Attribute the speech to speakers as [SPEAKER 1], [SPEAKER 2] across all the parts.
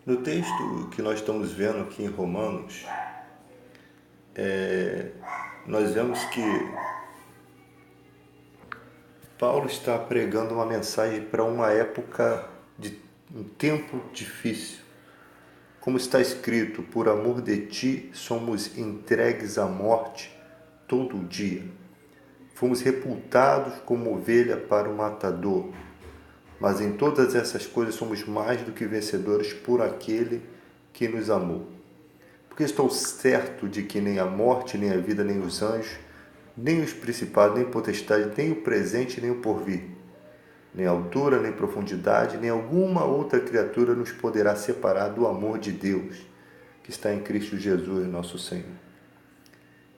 [SPEAKER 1] No texto que nós estamos vendo aqui em Romanos, nós vemos que Paulo está pregando uma mensagem para uma época de um tempo difícil. Como está escrito, por amor de ti somos entregues à morte todo dia. Fomos reputados como ovelha para o matador. Mas em todas essas coisas somos mais do que vencedores por aquele que nos amou. Porque estou certo de que nem a morte, nem a vida, nem os anjos, nem os principados, nem potestade, nem o presente, nem o porvir, nem altura, nem profundidade, nem alguma outra criatura nos poderá separar do amor de Deus, que está em Cristo Jesus, nosso Senhor.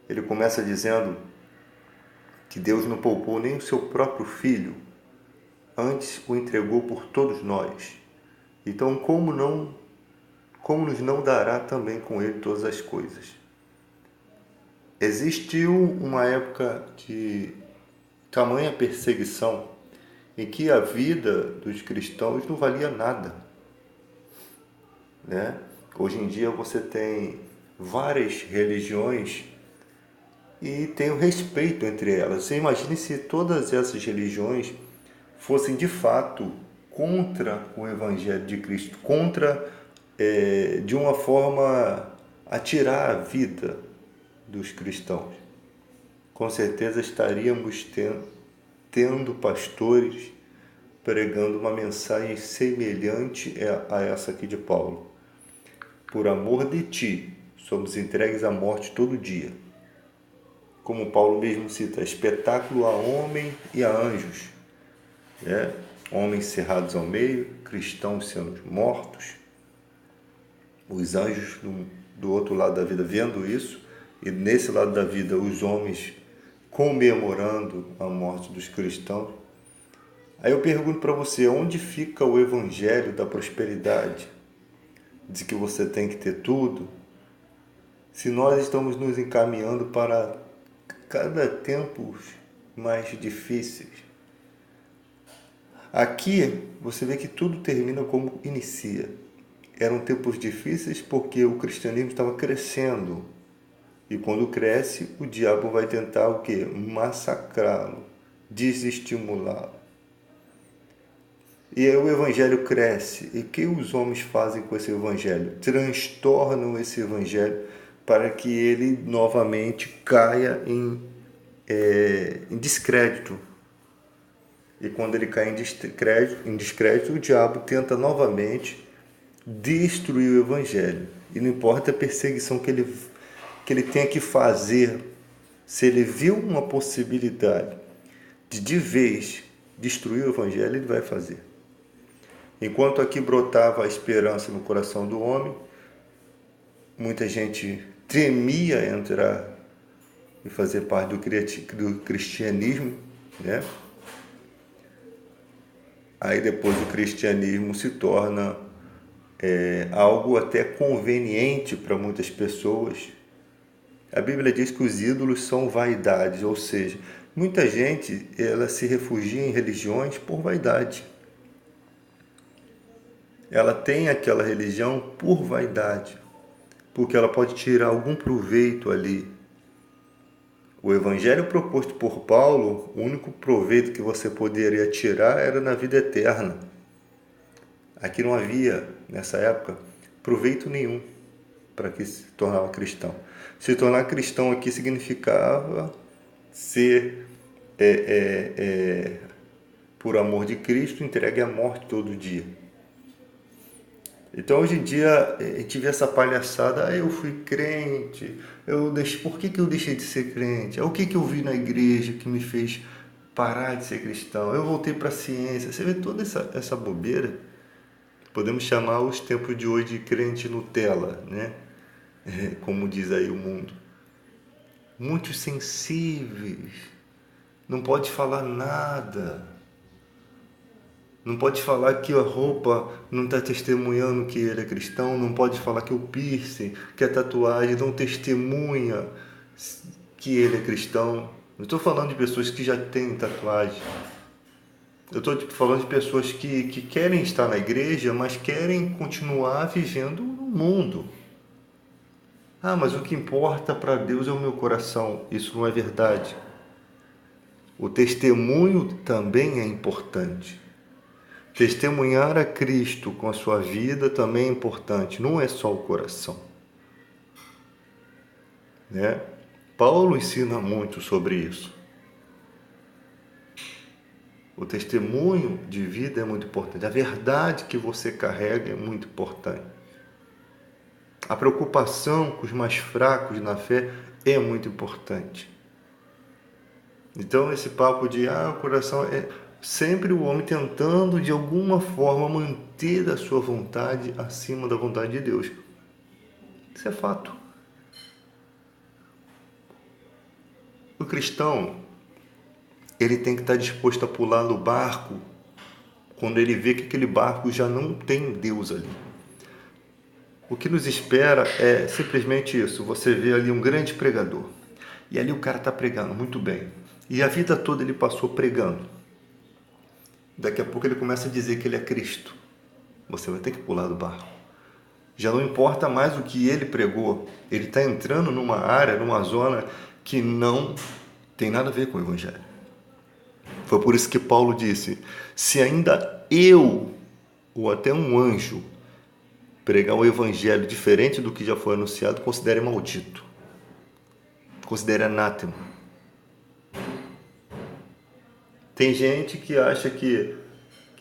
[SPEAKER 1] Ele começa dizendo que Deus não poupou nem o seu próprio Filho, antes o entregou por todos nós. Então, como nos não dará também com ele todas as coisas? Existiu uma época de tamanha perseguição em que a vida dos cristãos não valia nada, né? Hoje em dia você tem várias religiões e tem o respeito entre elas. Você imagine se todas essas religiões fossem de fato contra o Evangelho de Cristo, de uma forma a tirar a vida dos cristãos. Com certeza estaríamos tendo pastores pregando uma mensagem semelhante a essa aqui de Paulo. Por amor de ti, somos entregues à morte todo dia. Como Paulo mesmo cita, espetáculo a homem e a anjos, né? Homens cerrados ao meio, cristãos sendo mortos, os anjos do outro lado da vida vendo isso, e nesse lado da vida os homens comemorando a morte dos cristãos. Aí eu pergunto para você, onde fica o evangelho da prosperidade? De que você tem que ter tudo? Se nós estamos nos encaminhando para cada tempo mais difíceis. Aqui você vê que tudo termina como inicia. Eram tempos difíceis porque o cristianismo estava crescendo. E quando cresce, o diabo vai tentar o quê? Massacrá-lo, desestimulá-lo. E aí o evangelho cresce. E o que os homens fazem com esse evangelho? Transtornam esse evangelho para que ele novamente caia em descrédito. E quando ele cai em descrédito, o diabo tenta novamente destruir o evangelho. E não importa a perseguição que ele tenha que fazer, se ele viu uma possibilidade de vez destruir o evangelho, ele vai fazer. Enquanto aqui brotava a esperança no coração do homem, muita gente temia entrar e fazer parte do cristianismo, né? Aí depois o cristianismo se torna algo até conveniente para muitas pessoas. A Bíblia diz que os ídolos são vaidades, ou seja, muita gente ela se refugia em religiões por vaidade. Ela tem aquela religião por vaidade, porque ela pode tirar algum proveito ali. O evangelho proposto por Paulo, o único proveito que você poderia tirar era na vida eterna. Aqui não havia, nessa época, proveito nenhum para que se tornava cristão. Se tornar cristão aqui significava ser, por amor de Cristo, entregue à morte todo dia. Então hoje em dia a gente vê essa palhaçada, eu fui crente, por que eu deixei de ser crente? O que eu vi na igreja que me fez parar de ser cristão? Eu voltei para a ciência. Você vê toda essa bobeira? Podemos chamar os tempos de hoje de crente Nutella, né? Como diz aí o mundo. Muito sensíveis, não pode falar nada. Não pode falar que a roupa não está testemunhando que ele é cristão. Não pode falar que o piercing, que a tatuagem não testemunha que ele é cristão. Não estou falando de pessoas que já têm tatuagem. Eu estou falando de pessoas que querem estar na igreja, mas querem continuar vivendo no mundo. Ah, mas o que importa para Deus é o meu coração. Isso não é verdade. O testemunho também é importante. Testemunhar a Cristo com a sua vida também é importante, não é só o coração, né? Paulo ensina muito sobre isso. O testemunho de vida é muito importante. A verdade que você carrega é muito importante. A preocupação com os mais fracos na fé é muito importante. Então, esse papo de o coração é sempre o homem tentando de alguma forma manter a sua vontade acima da vontade de Deus. Isso é fato. O cristão, ele tem que estar disposto a pular no barco quando ele vê que aquele barco já não tem Deus ali. O que nos espera é simplesmente isso. Você vê ali um grande pregador. E ali o cara está pregando muito bem. E a vida toda ele passou pregando. Daqui a pouco ele começa a dizer que ele é Cristo. Você vai ter que pular do barco. Já não importa mais o que ele pregou. Ele está entrando numa área, numa zona que não tem nada a ver com o Evangelho. Foi por isso que Paulo disse, se ainda eu, ou até um anjo, pregar um evangelho diferente do que já foi anunciado, considere maldito. Considere anátema. Tem gente que acha que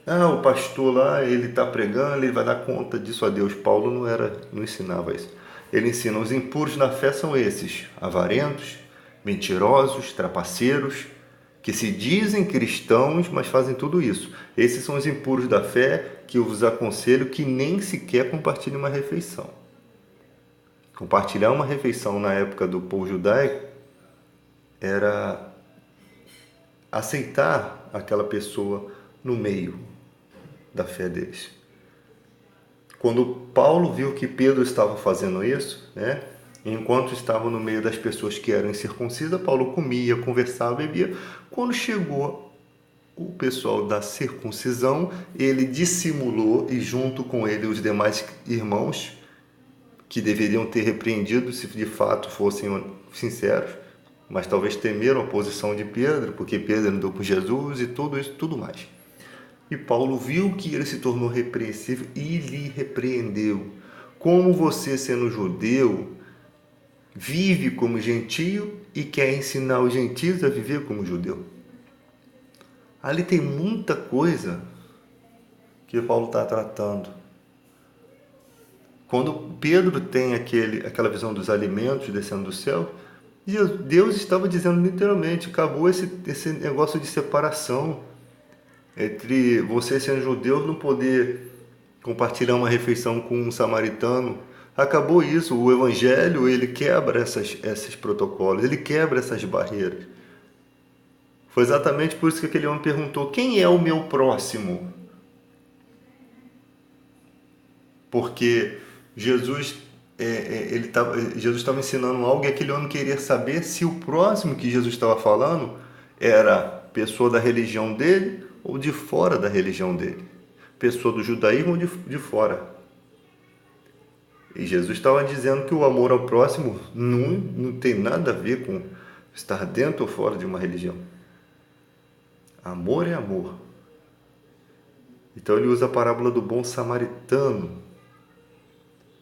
[SPEAKER 1] o pastor lá, ele está pregando, ele vai dar conta disso a Deus. Paulo não ensinava isso. Ele ensina, os impuros na fé são esses, avarentos, mentirosos, trapaceiros, que se dizem cristãos, mas fazem tudo isso. Esses são os impuros da fé que eu vos aconselho que nem sequer compartilhem uma refeição. Compartilhar uma refeição na época do povo judaico era aceitar aquela pessoa no meio da fé deles. Quando Paulo viu que Pedro estava fazendo isso, né? Enquanto estava no meio das pessoas que eram incircuncisas, Paulo comia, conversava, bebia. Quando chegou o pessoal da circuncisão, ele dissimulou e junto com ele os demais irmãos que deveriam ter repreendido se de fato fossem sinceros, mas talvez temeram a posição de Pedro, porque Pedro andou com Jesus e tudo isso, tudo mais. E Paulo viu que ele se tornou repreensível e lhe repreendeu. Como você, sendo judeu, vive como gentio e quer ensinar os gentios a viver como judeu? Ali tem muita coisa que Paulo está tratando. Quando Pedro tem aquela visão dos alimentos descendo do céu, Deus estava dizendo literalmente, acabou esse negócio de separação entre você sendo judeu não poder compartilhar uma refeição com um samaritano. Acabou isso, o evangelho ele quebra esses protocolos, ele quebra essas barreiras. Foi exatamente por isso que aquele homem perguntou, quem é o meu próximo? Porque Jesus estava ensinando algo e aquele homem queria saber se o próximo que Jesus estava falando era pessoa da religião dele ou de fora da religião dele. Pessoa do judaísmo ou de fora. E Jesus estava dizendo que o amor ao próximo não tem nada a ver com estar dentro ou fora de uma religião. Amor é amor. Então ele usa a parábola do bom samaritano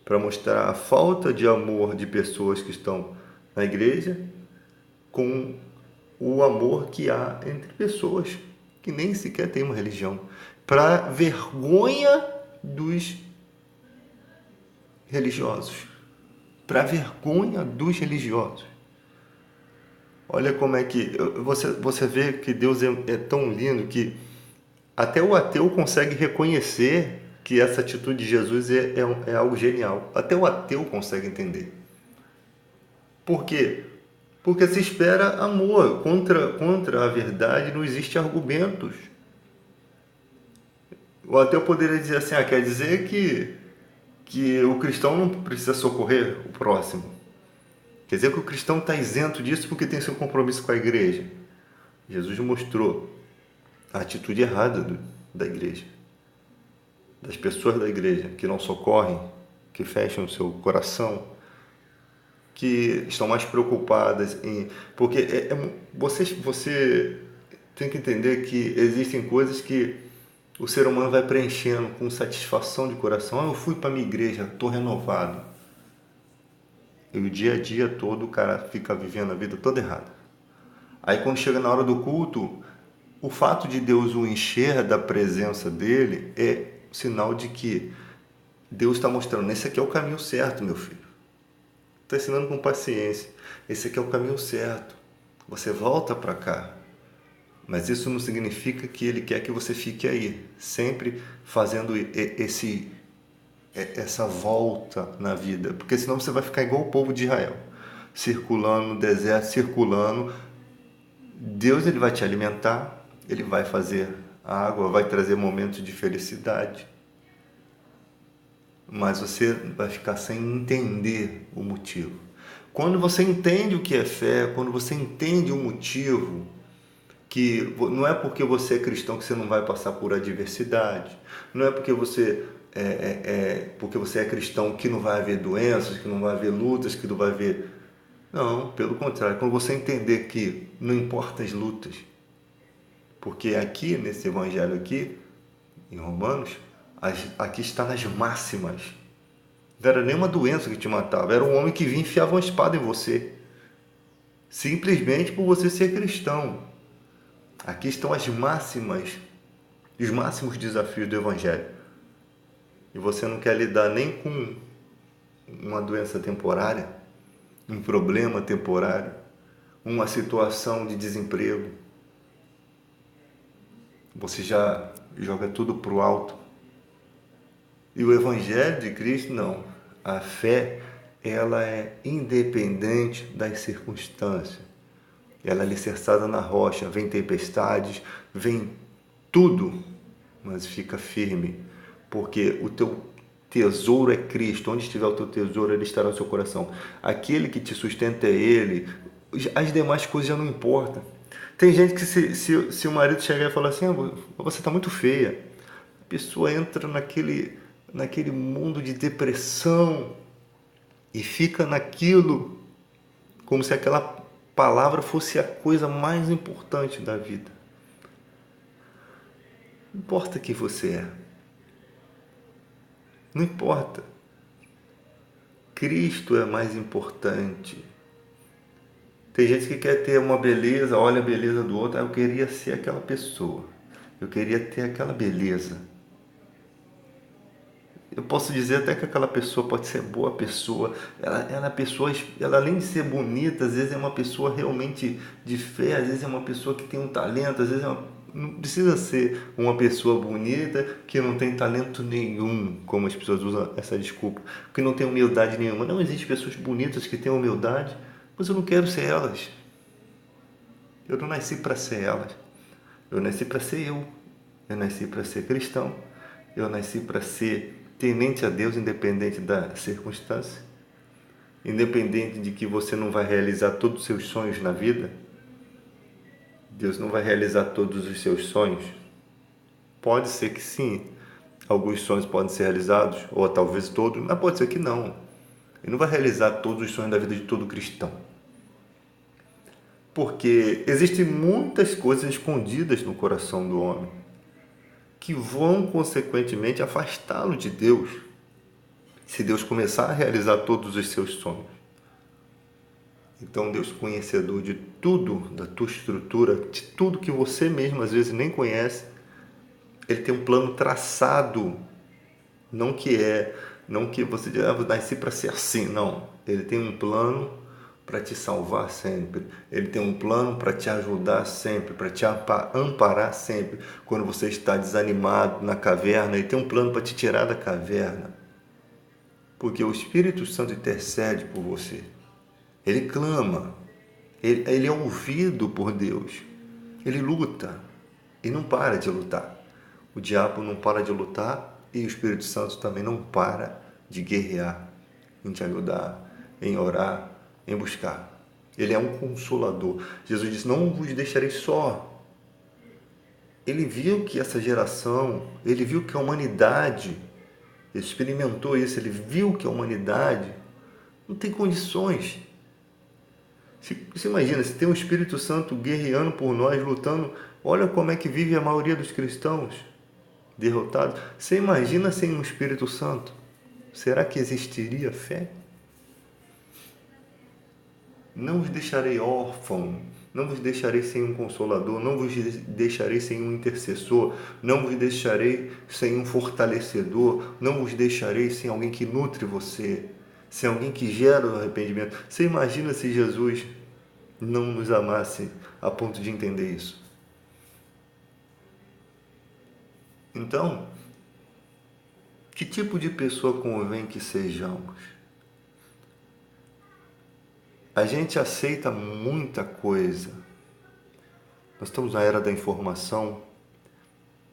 [SPEAKER 1] para mostrar a falta de amor de pessoas que estão na igreja com o amor que há entre pessoas que nem sequer têm uma religião, para vergonha dos religiosos. Para vergonha dos religiosos. Olha como é que você vê que Deus é tão lindo que até o ateu consegue reconhecer que essa atitude de Jesus é algo genial. Até o ateu consegue entender. Por quê? Porque se espera amor. Contra a verdade não existe argumentos. O ateu poderia dizer assim, quer dizer que o cristão não precisa socorrer o próximo. Quer dizer que o cristão está isento disso porque tem seu compromisso com a igreja. Jesus mostrou a atitude errada da igreja, das pessoas da igreja que não socorrem, que fecham o seu coração, que estão mais preocupadas em... Porque você tem que entender que existem coisas que o ser humano vai preenchendo com satisfação de coração. Eu fui para minha igreja, estou renovado. E o dia a dia todo o cara fica vivendo a vida toda errada. Aí quando chega na hora do culto, o fato de Deus o encher da presença dele é sinal de que Deus está mostrando, esse aqui é o caminho certo, meu filho. Está ensinando com paciência. Esse aqui é o caminho certo. Você volta para cá. Mas isso não significa que ele quer que você fique aí, sempre fazendo essa volta na vida. Porque senão você vai ficar igual o povo de Israel, circulando no deserto, circulando. Deus ele vai te alimentar, ele vai fazer água, vai trazer momentos de felicidade. Mas você vai ficar sem entender o motivo. Quando você entende o que é fé, quando você entende o motivo, que não é porque você é cristão que você não vai passar por adversidade, não é porque você porque você é cristão que não vai haver doenças, que não vai haver lutas, que não vai haver... Não, pelo contrário, quando você entender que não importa as lutas, porque aqui, nesse evangelho aqui, em Romanos, aqui está nas máximas. Não era nenhuma doença que te matava, era um homem que vinha e enfiava uma espada em você, simplesmente por você ser cristão. Aqui estão as máximas, os máximos desafios do evangelho. E você não quer lidar nem com uma doença temporária, um problema temporário, uma situação de desemprego. Você já joga tudo para o alto. E o evangelho de Cristo, não. A fé, ela é independente das circunstâncias. Ela é alicerçada na rocha, vem tempestades, vem tudo, mas fica firme, porque o teu tesouro é Cristo. Onde estiver o teu tesouro, ele estará no seu coração. Aquele que te sustenta é Ele. As demais coisas já não importam. Tem gente que se o marido chegar e falar assim, você está muito feia, a pessoa entra naquele mundo de depressão e fica naquilo como se aquela palavra fosse a coisa mais importante da vida. Não importa quem você é. Não importa. Cristo é mais importante. Tem gente que quer ter uma beleza, olha a beleza do outro. Eu queria ser aquela pessoa. Eu queria ter aquela beleza. Eu posso dizer até que aquela pessoa pode ser boa pessoa. Ela além de ser bonita, às vezes é uma pessoa realmente de fé, às vezes é uma pessoa que tem um talento, às vezes não precisa ser uma pessoa bonita que não tem talento nenhum, como as pessoas usam essa desculpa, que não tem humildade nenhuma. Não existem pessoas bonitas que têm humildade, mas eu não quero ser elas. Eu não nasci para ser elas. Eu nasci para ser eu. Eu nasci para ser cristão. Eu nasci para ser temente a Deus, independente da circunstância, independente de que você não vai realizar todos os seus sonhos na vida. Deus não vai realizar todos os seus sonhos. Pode ser que sim, alguns sonhos podem ser realizados, ou talvez todos, mas pode ser que não. Ele não vai realizar todos os sonhos da vida de todo cristão. Porque existem muitas coisas escondidas no coração do homem que vão, consequentemente, afastá-lo de Deus, se Deus começar a realizar todos os seus sonhos. Então, Deus, conhecedor de tudo, da tua estrutura, de tudo que você mesmo às vezes nem conhece, Ele tem um plano traçado, não que você diga, nasci para ser assim, não. Ele tem um plano para te salvar sempre. Ele tem um plano para te ajudar sempre, para te amparar sempre. Quando você está desanimado na caverna, Ele tem um plano para te tirar da caverna. Porque o Espírito Santo intercede por você. Ele clama. Ele é ouvido por Deus. Ele luta. E não para de lutar. O diabo não para de lutar e o Espírito Santo também não para de guerrear, em te ajudar, em orar, em buscar. Ele é um consolador. Jesus disse, não vos deixarei só. ele viu que essa geração, ele viu que a humanidade, ele experimentou isso, ele viu que a humanidade não tem condições. Você imagina, se tem o Espírito Santo guerreando por nós, lutando, olha como é que vive a maioria dos cristãos derrotados. Você imagina sem o Espírito Santo? Será que existiria fé? Não vos deixarei órfão, não vos deixarei sem um consolador, não vos deixarei sem um intercessor, não vos deixarei sem um fortalecedor, não vos deixarei sem alguém que nutre você, sem alguém que gera o arrependimento. Você imagina se Jesus não nos amasse a ponto de entender isso? Então, que tipo de pessoa convém que sejamos? A gente aceita muita coisa. Nós estamos na era da informação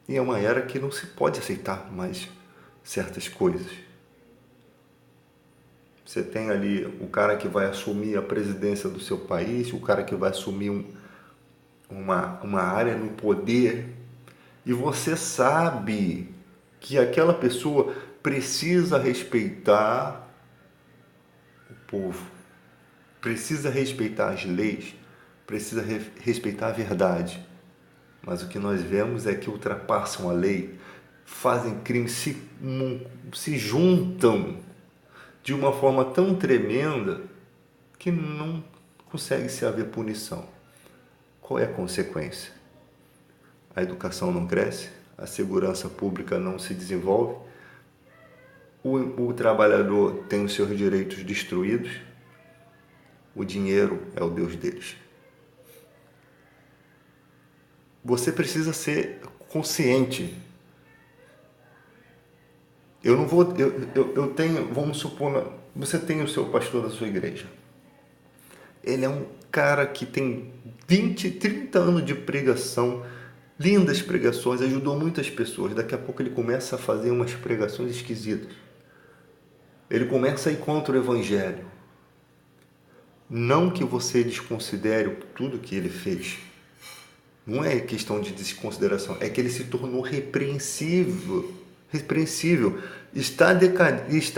[SPEAKER 1] e é uma era que não se pode aceitar mais certas coisas. Você tem ali o cara que vai assumir a presidência do seu país, o cara que vai assumir uma área no poder, e você sabe que aquela pessoa precisa respeitar o povo, precisa respeitar as leis, precisa respeitar a verdade. Mas o que nós vemos é que ultrapassam a lei, fazem crimes, se juntam de uma forma tão tremenda que não consegue se haver punição. Qual é a consequência? A educação não cresce, a segurança pública não se desenvolve, o trabalhador tem os seus direitos destruídos, o dinheiro é o Deus deles. Você precisa ser consciente. Eu tenho, vamos supor, você tem o seu pastor da sua igreja. Ele é um cara que tem 20, 30 anos de pregação, lindas pregações, ajudou muitas pessoas. Daqui a pouco ele começa a fazer umas pregações esquisitas. Ele começa a ir contra o evangelho. Não que você desconsidere tudo que ele fez. Não é questão de desconsideração, é que ele se tornou repreensível, está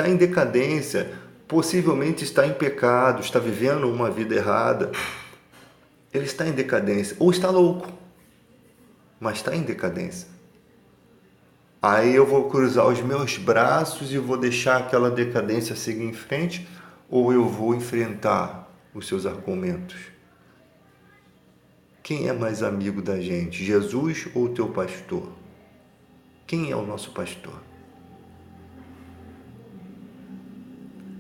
[SPEAKER 1] em decadência, possivelmente está em pecado, está vivendo uma vida errada. Ele está em decadência, ou está louco, mas está em decadência. Aí eu vou cruzar os meus braços e vou deixar aquela decadência seguir em frente, ou eu vou enfrentar os seus argumentos? Quem é mais amigo da gente, Jesus ou o teu pastor? Quem é o nosso pastor?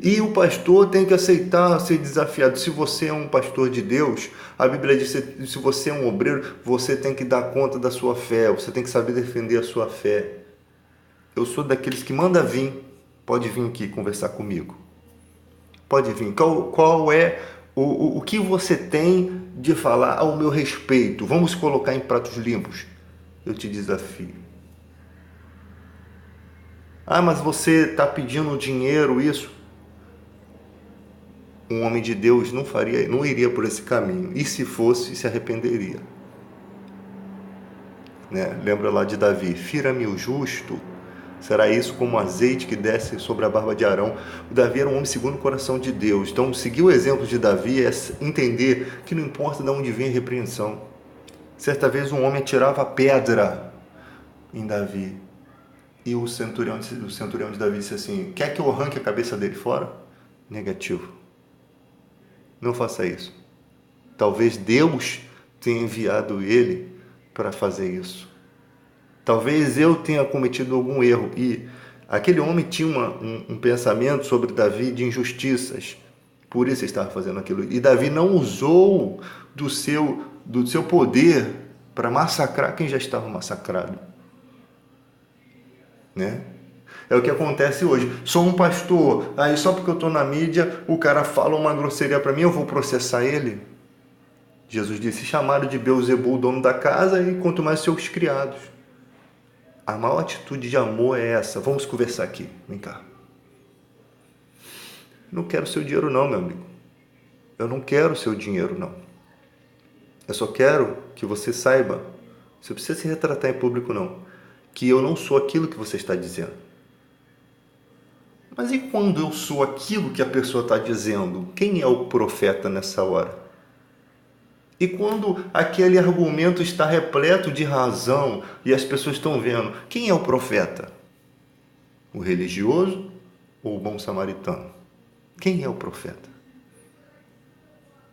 [SPEAKER 1] E o pastor tem que aceitar ser desafiado. Se você é um pastor de Deus, a Bíblia diz que se você é um obreiro, você tem que dar conta da sua fé, você tem que saber defender a sua fé. Eu sou daqueles que manda vir, pode vir aqui conversar comigo. Pode vir. Qual é o que você tem de falar ao meu respeito? Vamos colocar em pratos limpos. Eu te desafio. Ah, mas você está pedindo dinheiro, isso? Um homem de Deus não iria por esse caminho. E se fosse, se arrependeria. Né? Lembra lá de Davi? Fira-me o justo. Será isso como azeite que desce sobre a barba de Arão. O Davi era um homem segundo o coração de Deus. Então, seguir o exemplo de Davi é entender que não importa de onde vem a repreensão. Certa vez um homem atirava pedra em Davi. E o centurião de Davi disse assim: quer que eu arranque a cabeça dele fora? Negativo. Não faça isso. Talvez Deus tenha enviado ele para fazer isso. Talvez eu tenha cometido algum erro. E aquele homem tinha um pensamento sobre Davi de injustiças. Por isso ele estava fazendo aquilo. E Davi não usou do seu poder para massacrar quem já estava massacrado. Né? É o que acontece hoje. Sou um pastor, aí só porque eu estou na mídia, o cara fala uma grosseria para mim, eu vou processar ele? Jesus disse: chamaram de Beelzebul o dono da casa, e quanto mais seus criados. A maior atitude de amor é essa. Vamos conversar aqui, vem cá. Não quero seu dinheiro não, meu amigo. Eu não quero seu dinheiro não. Eu só quero que você saiba Você precisa se retratar em público, não. Que eu não sou aquilo que você está dizendo. Mas e quando eu sou aquilo que a pessoa está dizendo? Quem é o profeta nessa hora? E quando aquele argumento está repleto de razão e as pessoas estão vendo, quem é o profeta? O religioso ou o bom samaritano? Quem é o profeta?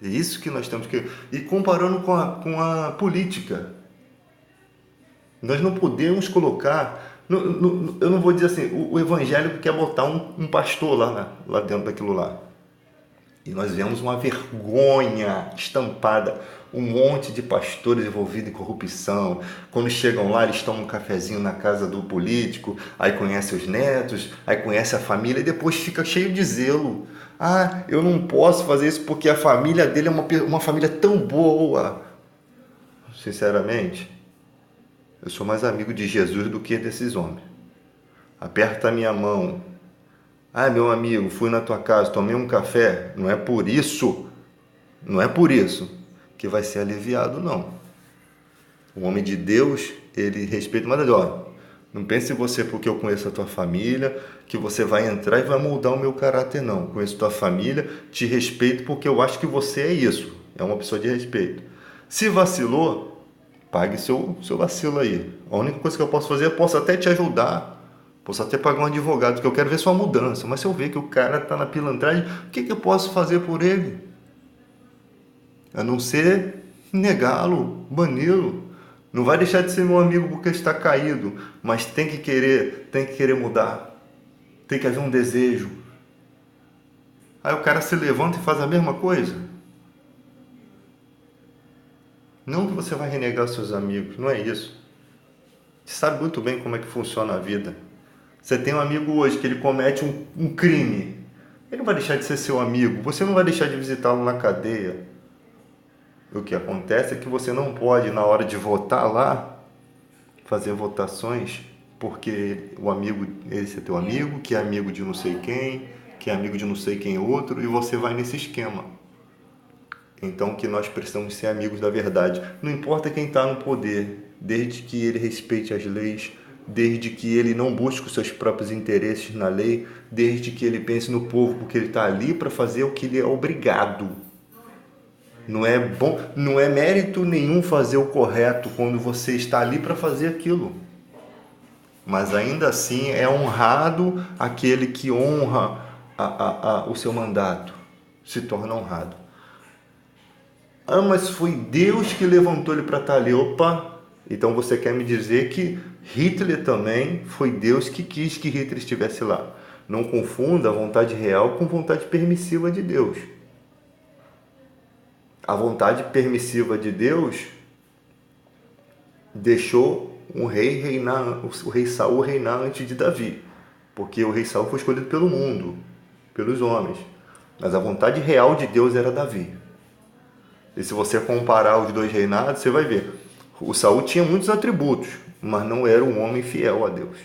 [SPEAKER 1] É isso que nós temos que... E comparando com a política, nós não podemos colocar... eu não vou dizer assim, o evangélico quer botar um pastor lá dentro daquilo lá. E nós vemos uma vergonha estampada, um monte de pastores envolvidos em corrupção. Quando chegam lá, eles tomam um cafezinho na casa do político, aí conhece os netos, aí conhece a família e depois fica cheio de zelo. Ah, eu não posso fazer isso porque a família dele é uma família tão boa. Sinceramente, eu sou mais amigo de Jesus do que desses homens. Aperta a minha mão. Ah, meu amigo, fui na tua casa, tomei um café. Não é por isso que vai ser aliviado, não. O homem de Deus, ele respeita, mas olha, não pense em você porque eu conheço a tua família, que você vai entrar e vai moldar o meu caráter, não. Conheço a tua família, te respeito porque eu acho que você é isso. É uma pessoa de respeito. Se vacilou, pague seu vacilo aí. A única coisa que eu posso fazer, eu posso até te ajudar. Posso até pagar um advogado, que eu quero ver sua mudança. Mas se eu ver que o cara está na pilantragem, o que eu posso fazer por ele? A não ser negá-lo, bani-lo. Não vai deixar de ser meu amigo porque está caído, mas tem que querer mudar. Tem que haver um desejo. Aí o cara se levanta e faz a mesma coisa. Não que você vai renegar seus amigos, não é isso. Você sabe muito bem como é que funciona a vida. Você tem um amigo hoje que ele comete um crime. Ele não vai deixar de ser seu amigo. Você não vai deixar de visitá-lo na cadeia. O que acontece é que você não pode, na hora de votar lá, fazer votações, porque o amigo, esse é teu amigo, que é amigo de não sei quem, que é amigo de não sei quem outro, e você vai nesse esquema. Então, que nós precisamos ser amigos da verdade. Não importa quem está no poder, desde que ele respeite as leis, desde que ele não busque os seus próprios interesses na lei, desde que ele pense no povo, porque ele está ali para fazer o que ele é obrigado. Não é bom, não é mérito nenhum fazer o correto quando você está ali para fazer aquilo. Mas ainda assim é honrado aquele que honra o seu mandato, se torna honrado. Ah, mas foi Deus que levantou ele para estar ali. Opa, então você quer me dizer que Hitler também foi Deus que quis que Hitler estivesse lá. Não confunda a vontade real com vontade permissiva de Deus. A vontade permissiva de Deus deixou o rei Saul reinar antes de Davi, porque o rei Saul foi escolhido pelo mundo, pelos homens. Mas a vontade real de Deus era Davi. E se você comparar os dois reinados, você vai ver. O Saul tinha muitos atributos, mas não era um homem fiel a Deus.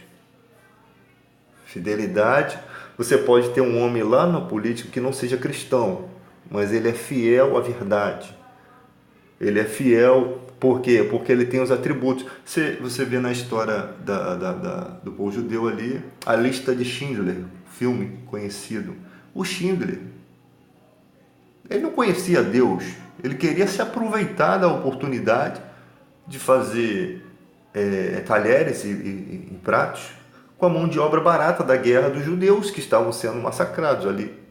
[SPEAKER 1] Fidelidade, você pode ter um homem lá na política que não seja cristão, mas ele é fiel à verdade. Ele é fiel, por quê? Porque ele tem os atributos. Você vê na história do povo judeu ali, a lista de Schindler, filme conhecido. O Schindler, ele não conhecia Deus, ele queria se aproveitar da oportunidade de fazer talheres e pratos com a mão de obra barata da guerra dos judeus que estavam sendo massacrados ali.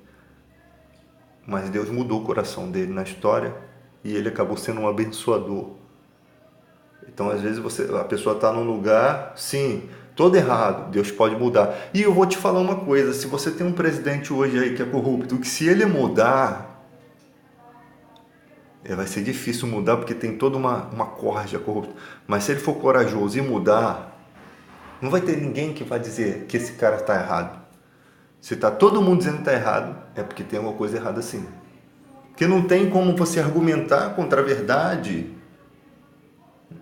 [SPEAKER 1] Mas Deus mudou o coração dele na história e ele acabou sendo um abençoador. Então, às vezes, a pessoa está num lugar, sim, todo errado, Deus pode mudar. E eu vou te falar uma coisa, se você tem um presidente hoje aí que é corrupto, que se ele mudar, vai ser difícil mudar, porque tem toda uma corja corrupta. Mas se ele for corajoso e mudar, não vai ter ninguém que vai dizer que esse cara está errado. Se está todo mundo dizendo que está errado, é porque tem alguma coisa errada sim. Porque não tem como você argumentar contra a verdade.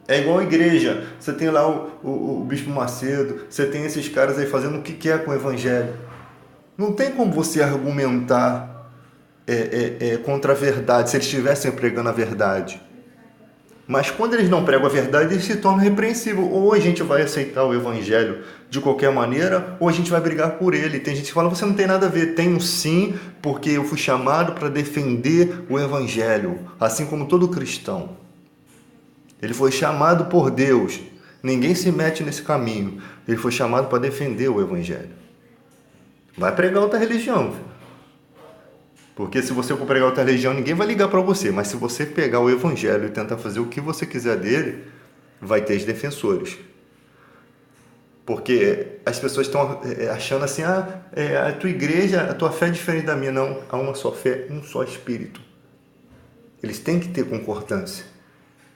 [SPEAKER 1] É igual a igreja. Você tem lá o Bispo Macedo, você tem esses caras aí fazendo o que quer com o evangelho. Não tem como você argumentar contra a verdade, se eles estivessem pregando a verdade. Mas quando eles não pregam a verdade, eles se tornam repreensíveis. Ou a gente vai aceitar o evangelho de qualquer maneira, ou a gente vai brigar por ele. Tem gente que fala, você não tem nada a ver. Tenho sim, porque eu fui chamado para defender o evangelho, assim como todo cristão. Ele foi chamado por Deus. Ninguém se mete nesse caminho. Ele foi chamado para defender o evangelho. Vai pregar outra religião, filho. Porque se você for pregar outra religião, ninguém vai ligar para você. Mas se você pegar o evangelho e tentar fazer o que você quiser dele, vai ter os defensores. Porque as pessoas estão achando assim, a tua igreja, a tua fé é diferente da minha. Não, há uma só fé, um só espírito. Eles têm que ter concordância.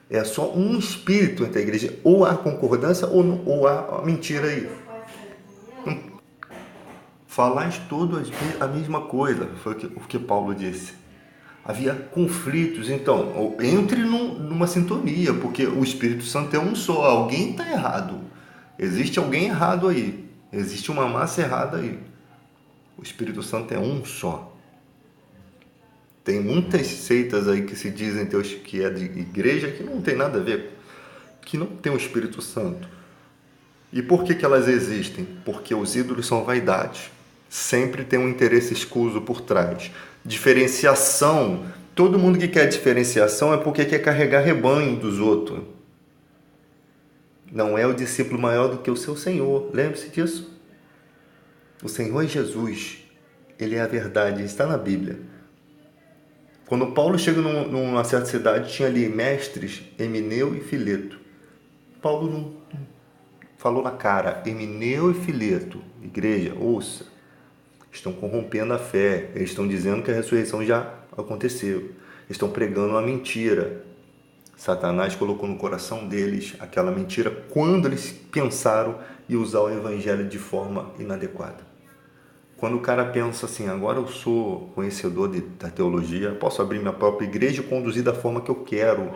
[SPEAKER 1] É só um espírito entre a igreja. Ou há concordância ou há mentira aí. Falais todos a mesma coisa, foi o que Paulo disse. Havia conflitos, então, entre numa sintonia, porque o Espírito Santo é um só, alguém está errado. Existe alguém errado aí, existe uma massa errada aí. O Espírito Santo é um só. Tem muitas seitas aí que se dizem que é de igreja que não tem nada a ver, que não tem o Espírito Santo. E por que elas existem? Porque os ídolos são vaidades. Sempre tem um interesse escuso por trás. Diferenciação. Todo mundo que quer diferenciação é porque quer carregar rebanho dos outros. Não é o discípulo maior do que o seu Senhor. Lembre-se disso. O Senhor é Jesus. Ele é a verdade. Está na Bíblia. Quando Paulo chega numa certa cidade, tinha ali mestres, Emineu e Fileto. Paulo não falou na cara, Emineu e Fileto, igreja, ouça. Estão corrompendo a fé. Eles estão dizendo que a ressurreição já aconteceu. Estão pregando uma mentira. Satanás colocou no coração deles aquela mentira quando eles pensaram em usar o evangelho de forma inadequada. Quando o cara pensa assim, agora eu sou conhecedor da teologia, posso abrir minha própria igreja e conduzir da forma que eu quero,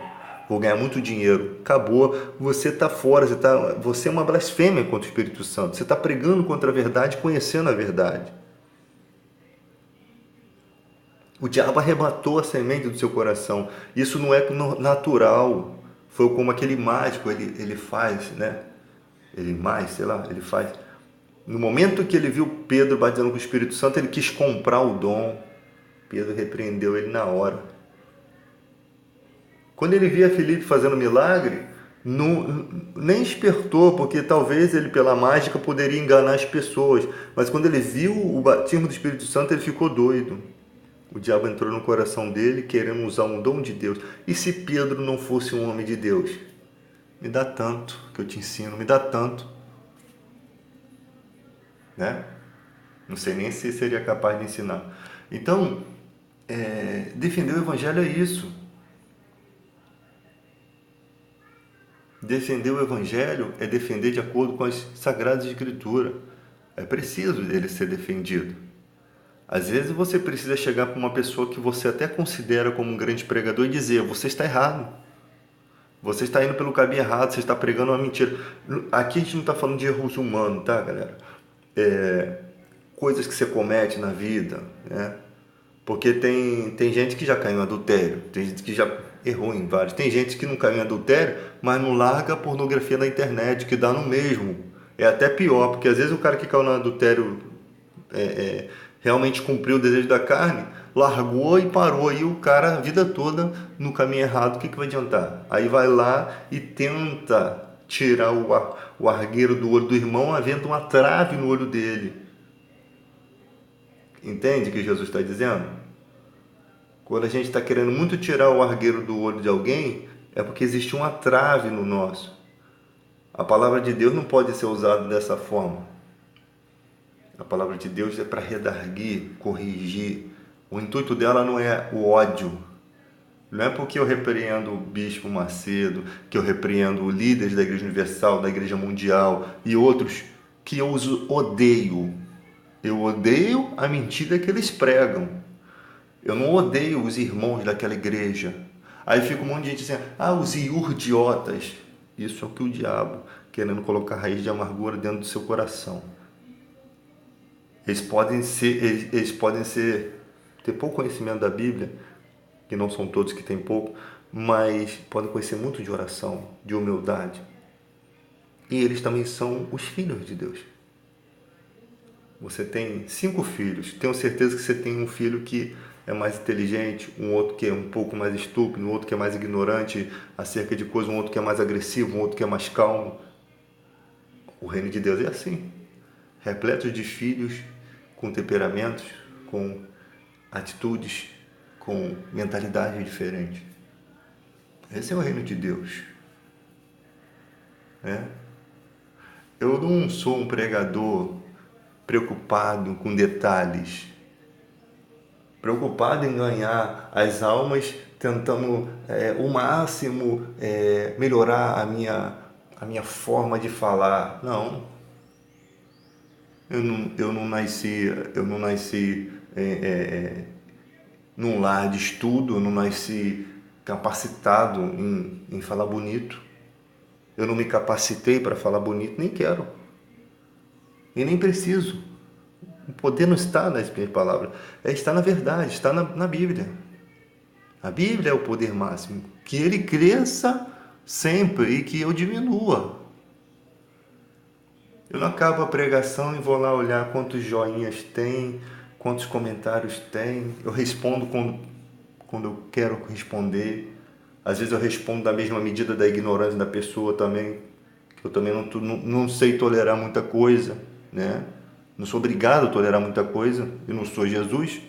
[SPEAKER 1] vou ganhar muito dinheiro. Acabou, você está fora, você é uma blasfêmia contra o Espírito Santo. Você está pregando contra a verdade, conhecendo a verdade. O diabo arrebatou a semente do seu coração. Isso não é natural. Foi como aquele mágico, ele faz, né? Ele faz. No momento que ele viu Pedro batendo com o Espírito Santo, ele quis comprar o dom. Pedro repreendeu ele na hora. Quando ele via Filipe fazendo milagre, nem espertou, porque talvez ele, pela mágica, poderia enganar as pessoas. Mas quando ele viu o batismo do Espírito Santo, ele ficou doido. O diabo entrou no coração dele, querendo usar um dom de Deus. E se Pedro não fosse um homem de Deus? Me dá tanto que eu te ensino, me dá tanto. Né? Não sei nem se seria capaz de ensinar. Então, defender o evangelho é isso. Defender o evangelho é defender de acordo com as sagradas escrituras. É preciso ele ser defendido. Às vezes você precisa chegar para uma pessoa que você até considera como um grande pregador e dizer, você está errado. Você está indo pelo caminho errado, você está pregando uma mentira. Aqui a gente não está falando de erros humanos, tá, galera? Coisas que você comete na vida, né? Porque tem gente que já caiu em adultério, tem gente que já errou em vários. Tem gente que não caiu em adultério, mas não larga a pornografia na internet, que dá no mesmo. É até pior, porque às vezes o cara que caiu no adultério realmente cumpriu o desejo da carne, largou e parou. Aí o cara, a vida toda, no caminho errado, o que vai adiantar? Aí vai lá e tenta tirar o argueiro do olho do irmão, havendo uma trave no olho dele. Entende o que Jesus está dizendo? Quando a gente está querendo muito tirar o argueiro do olho de alguém, é porque existe uma trave no nosso. A palavra de Deus não pode ser usada dessa forma. A palavra de Deus é para redarguir, corrigir. O intuito dela não é o ódio. Não é porque eu repreendo o Bispo Macedo, que eu repreendo líderes da Igreja Universal, da Igreja Mundial e outros, que eu os odeio. Eu odeio a mentira que eles pregam. Eu não odeio os irmãos daquela igreja. Aí fica um monte de gente dizendo, os iurdiotas. Isso é o que o diabo, querendo colocar raiz de amargura dentro do seu coração. Eles podem ter pouco conhecimento da Bíblia, que não são todos que têm pouco, mas podem conhecer muito de oração, de humildade. E eles também são os filhos de Deus. Você tem 5 filhos, tenho certeza que você tem um filho que é mais inteligente, um outro que é um pouco mais estúpido, um outro que é mais ignorante acerca de coisas, um outro que é mais agressivo, um outro que é mais calmo. O reino de Deus é assim, repleto de filhos com temperamentos, com atitudes, com mentalidade diferente. Esse é o reino de Deus. Né? Eu não sou um pregador preocupado com detalhes, preocupado em ganhar as almas, tentando o máximo melhorar a minha forma de falar. Não, eu não nasci num lar de estudo, eu não nasci capacitado em falar bonito. Eu não me capacitei para falar bonito, nem quero. E nem preciso. O poder não está nas minhas palavras, está na verdade, está na Bíblia. A Bíblia é o poder máximo. Que ele cresça sempre e que eu diminua. Eu não acabo a pregação e vou lá olhar quantos joinhas tem, quantos comentários tem. Eu respondo quando eu quero responder. Às vezes eu respondo da mesma medida da ignorância da pessoa também, que eu também não sei tolerar muita coisa, né? Não sou obrigado a tolerar muita coisa, eu não sou Jesus.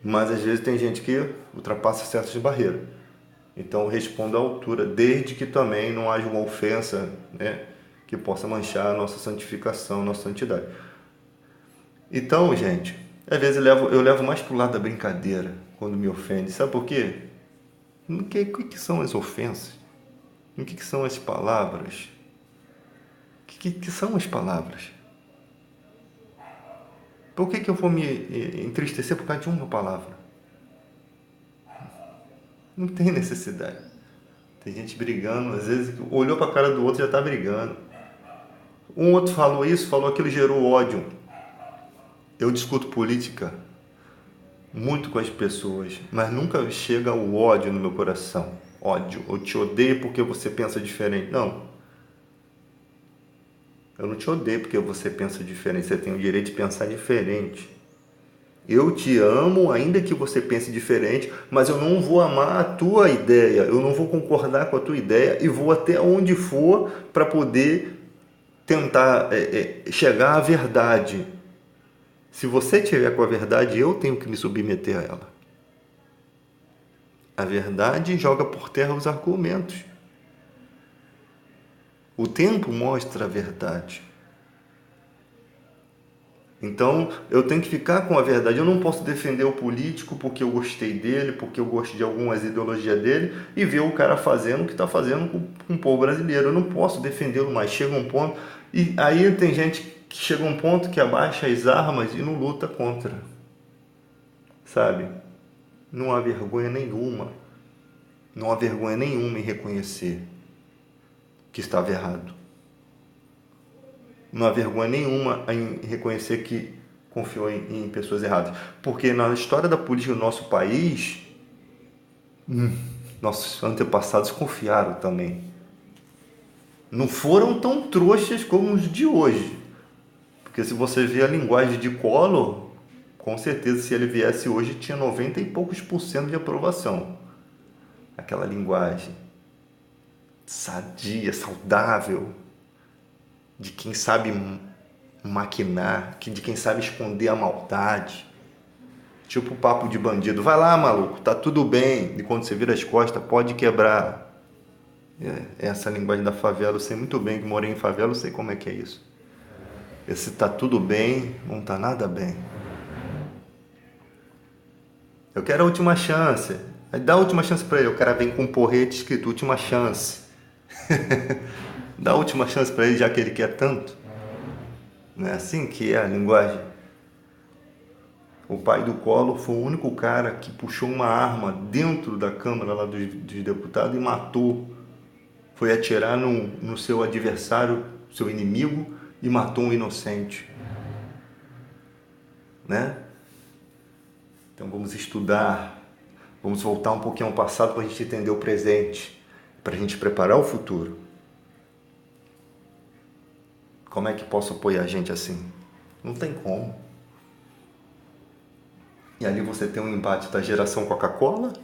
[SPEAKER 1] Mas às vezes tem gente que ultrapassa certas barreiras. Então eu respondo à altura, desde que também não haja uma ofensa, né, que possa manchar a nossa santificação, a nossa santidade. Então, gente, às vezes eu levo mais para o lado da brincadeira quando me ofende. Sabe por quê? O que são as ofensas? O que são as palavras? O que são as palavras? Por que eu vou me entristecer por causa de uma palavra? Não tem necessidade. Tem gente brigando, às vezes olhou para a cara do outro e já está brigando. Um outro falou isso, falou aquilo, gerou ódio. Eu discuto política muito com as pessoas, mas nunca chega o ódio no meu coração. Ódio, eu te odeio porque você pensa diferente. Não. Eu não te odeio porque você pensa diferente. Você tem o direito de pensar diferente. Eu te amo, ainda que você pense diferente, mas eu não vou amar a tua ideia. Eu não vou concordar com a tua ideia e vou até onde for para poder tentar chegar à verdade. Se você estiver com a verdade, eu tenho que me submeter a ela. A verdade joga por terra os argumentos. O tempo mostra a verdade. Então, eu tenho que ficar com a verdade. Eu não posso defender o político porque eu gostei dele, porque eu gosto de algumas ideologias dele e ver o cara fazendo o que está fazendo com o povo brasileiro. Eu não posso defendê-lo mais. Chega um ponto... E aí tem gente que chega um ponto que abaixa as armas e não luta contra. Sabe? Não há vergonha nenhuma. Não há vergonha nenhuma em reconhecer que estava errado. Não há vergonha nenhuma em reconhecer que confiou em pessoas erradas. Porque na história da política do nosso país, nossos antepassados confiaram também. Não foram tão trouxas como os de hoje. Porque se você vê a linguagem de Collor, com certeza se ele viesse hoje tinha 90 e poucos % de aprovação. Aquela linguagem sadia, saudável, de quem sabe maquinar, de quem sabe esconder a maldade. Tipo papo de bandido. Vai lá, maluco, tá tudo bem. E quando você vira as costas, pode quebrar. Essa linguagem da favela, eu sei muito bem que morei em favela, eu sei como é que é isso. Esse tá tudo bem, não tá nada bem. Eu quero a última chance. Aí dá a última chance pra ele. O cara vem com um porrete escrito última chance. Dá a última chance pra ele, já que ele quer tanto. Não é assim que é a linguagem? O pai do Collor foi o único cara que puxou uma arma dentro da Câmara lá dos deputados e matou. Foi atirar no seu adversário, seu inimigo, e matou um inocente. Né? Então vamos estudar, Vamos voltar um pouquinho ao passado para a gente entender o presente, para a gente preparar o futuro. Como é que posso apoiar a gente assim? Não tem como. E ali você tem um embate da geração Coca-Cola,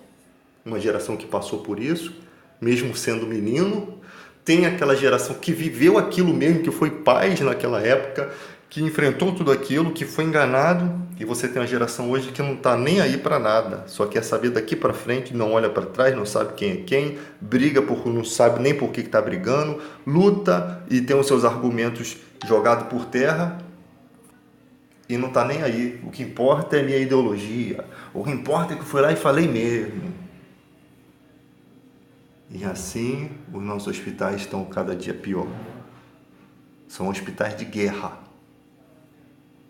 [SPEAKER 1] uma geração que passou por isso, mesmo sendo menino. Tem aquela geração que viveu aquilo mesmo, que foi paz naquela época, que enfrentou tudo aquilo, que foi enganado. E você tem uma geração hoje que não está nem aí para nada, só quer saber daqui para frente, não olha para trás, não sabe quem é quem, briga porque não sabe nem por que está brigando, luta e tem os seus argumentos jogados por terra e não está nem aí. O que importa é a minha ideologia, o que importa é que eu fui lá e falei mesmo. E assim, os nossos hospitais estão cada dia pior. São hospitais de guerra.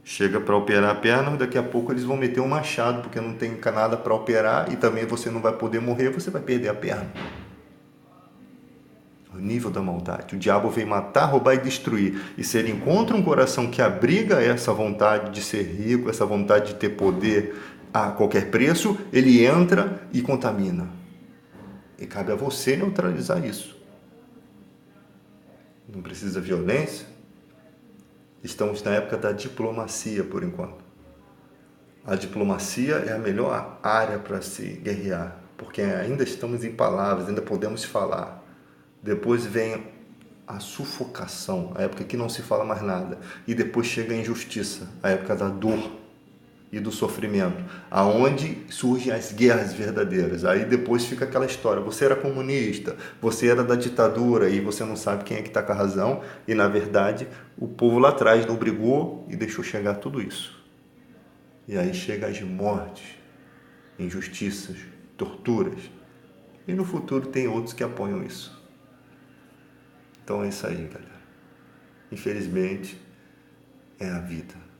[SPEAKER 1] Chega para operar a perna, daqui a pouco eles vão meter um machado, porque não tem nada para operar e também você não vai poder morrer, você vai perder a perna. O nível da maldade. O diabo vem matar, roubar e destruir. E se ele encontra um coração que abriga essa vontade de ser rico, essa vontade de ter poder a qualquer preço, ele entra e contamina. E cabe a você neutralizar isso. Não precisa violência. Estamos na época da diplomacia, por enquanto. A diplomacia é a melhor área para se guerrear, porque ainda estamos em palavras, ainda podemos falar. Depois vem a sufocação, a época que não se fala mais nada. E depois chega a injustiça, a época da dor e do sofrimento, aonde surgem as guerras verdadeiras. Aí depois fica aquela história, você era comunista, você era da ditadura e você não sabe quem é que está com a razão, e na verdade o povo lá atrás não brigou e deixou chegar tudo isso. E aí chega as mortes, injustiças, torturas, e no futuro tem outros que apoiam isso. Então é isso aí, galera. Infelizmente é a vida.